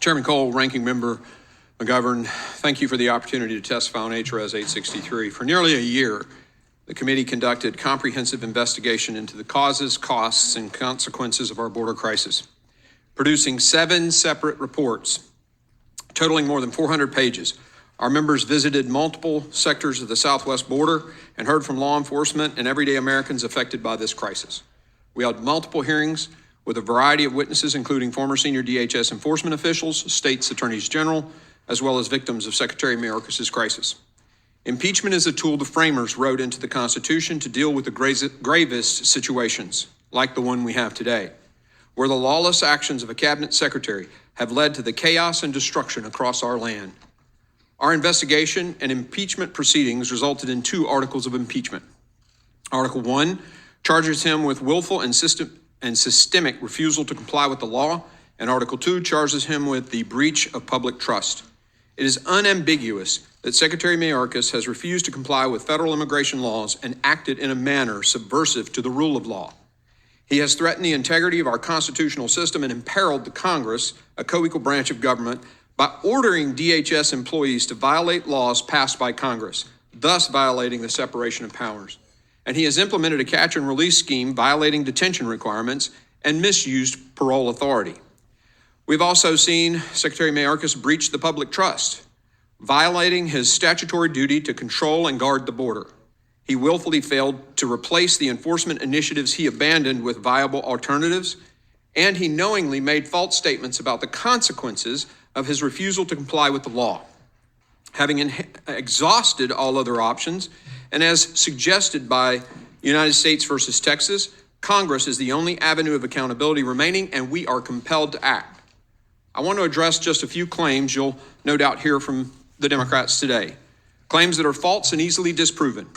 Chairman Cole, Ranking Member McGovern, thank you for the opportunity to testify on H.Res. 863. For nearly a year, the committee conducted comprehensive investigation into the causes, costs, and consequences of our border crisis, producing 7 separate reports totaling more than 400 pages. Our members visited multiple sectors of the southwest border and heard from law enforcement and everyday Americans affected by this crisis. We held multiple hearings with a variety of witnesses, including former senior DHS enforcement officials, states attorneys general, as well as victims of Secretary Mayorkas' crisis. Impeachment is a tool the framers wrote into the Constitution to deal with the gravest situations, like the one we have today, where the lawless actions of a cabinet secretary have led to the chaos and destruction across our land. Our investigation and impeachment proceedings resulted in 2 articles of impeachment. Article 1 charges him with willful and systemic refusal to comply with the law, and Article 2 charges him with the breach of public trust. It is unambiguous that Secretary Mayorkas has refused to comply with federal immigration laws and acted in a manner subversive to the rule of law. He has threatened the integrity of our constitutional system and imperiled the Congress, a co-equal branch of government, by ordering DHS employees to violate laws passed by Congress, thus violating the separation of powers. And he has implemented a catch and release scheme violating detention requirements and misused parole authority. We've also seen Secretary Mayorkas breach the public trust, violating his statutory duty to control and guard the border. He willfully failed to replace the enforcement initiatives he abandoned with viable alternatives, and he knowingly made false statements about the consequences of his refusal to comply with the law. Having exhausted all other options, and as suggested by United States versus Texas, Congress is the only avenue of accountability remaining, and we are compelled to act. I want to address just a few claims you'll no doubt hear from the Democrats today, claims that are false and easily disproven.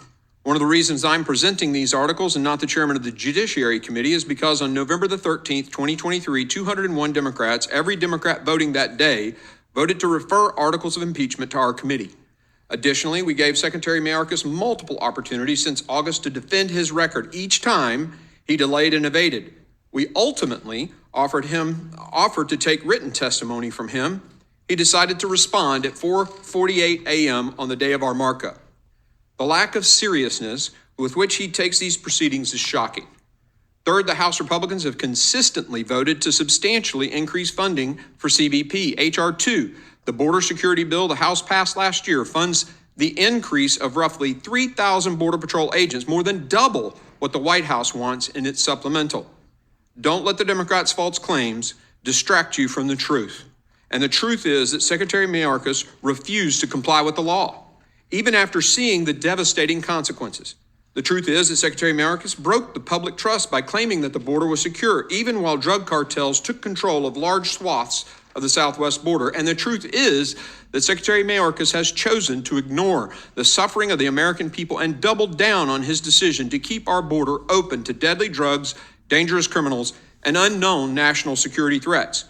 One of the reasons I'm presenting these articles and not the chairman of the Judiciary Committee is because on November the 13th, 2023, 201 Democrats, every Democrat voting that day, voted to refer articles of impeachment to our committee. Additionally, we gave Secretary Mayorkas multiple opportunities since August to defend his record. Each time he delayed and evaded. We ultimately offered to take written testimony from him. He decided to respond at 4:48 a.m. on the day of our markup. The lack of seriousness with which he takes these proceedings is shocking. Third, the House Republicans have consistently voted to substantially increase funding for CBP. H.R. 2, the border security bill the House passed last year, funds the increase of roughly 3,000 Border Patrol agents, more than double what the White House wants in its supplemental. Don't let the Democrats' false claims distract you from the truth. And the truth is that Secretary Mayorkas refused to comply with the law, even after seeing the devastating consequences. The truth is that Secretary Mayorkas broke the public trust by claiming that the border was secure, even while drug cartels took control of large swaths of the southwest border. And the truth is that Secretary Mayorkas has chosen to ignore the suffering of the American people and doubled down on his decision to keep our border open to deadly drugs, dangerous criminals, and unknown national security threats.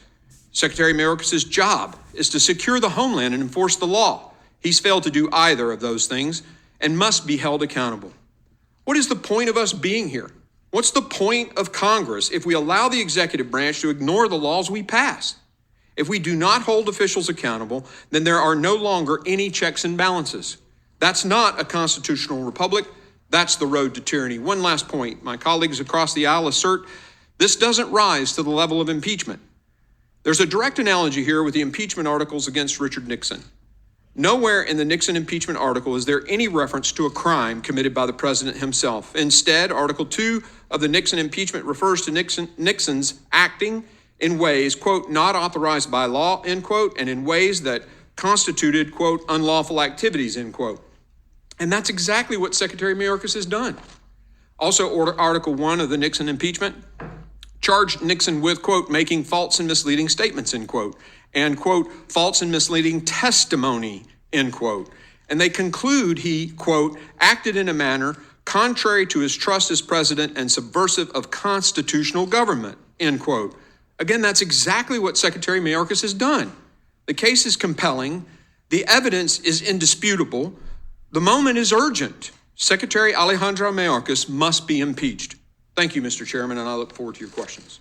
Secretary Mayorkas' job is to secure the homeland and enforce the law. He's failed to do either of those things and must be held accountable. What is the point of us being here? What's the point of Congress if we allow the executive branch to ignore the laws we pass? If we do not hold officials accountable, then there are no longer any checks and balances. That's not a constitutional republic. That's the road to tyranny. One last point. My colleagues across the aisle assert this doesn't rise to the level of impeachment. There's a direct analogy here with the impeachment articles against Richard Nixon. Nowhere in the Nixon impeachment article is there any reference to a crime committed by the president himself. Instead, Article 2 of the Nixon impeachment refers to Nixon's acting in ways, quote, not authorized by law, end quote, and in ways that constituted, quote, unlawful activities, end quote. And that's exactly what Secretary Mayorkas has done. Also, Article 1 of the Nixon impeachment charged Nixon with, quote, making false and misleading statements, end quote, and, quote, false and misleading testimony, end quote. And they conclude he, quote, acted in a manner contrary to his trust as president and subversive of constitutional government, end quote. Again, that's exactly what Secretary Mayorkas has done. The case is compelling. The evidence is indisputable. The moment is urgent. Secretary Alejandro Mayorkas must be impeached. Thank you, Mr. Chairman, and I look forward to your questions.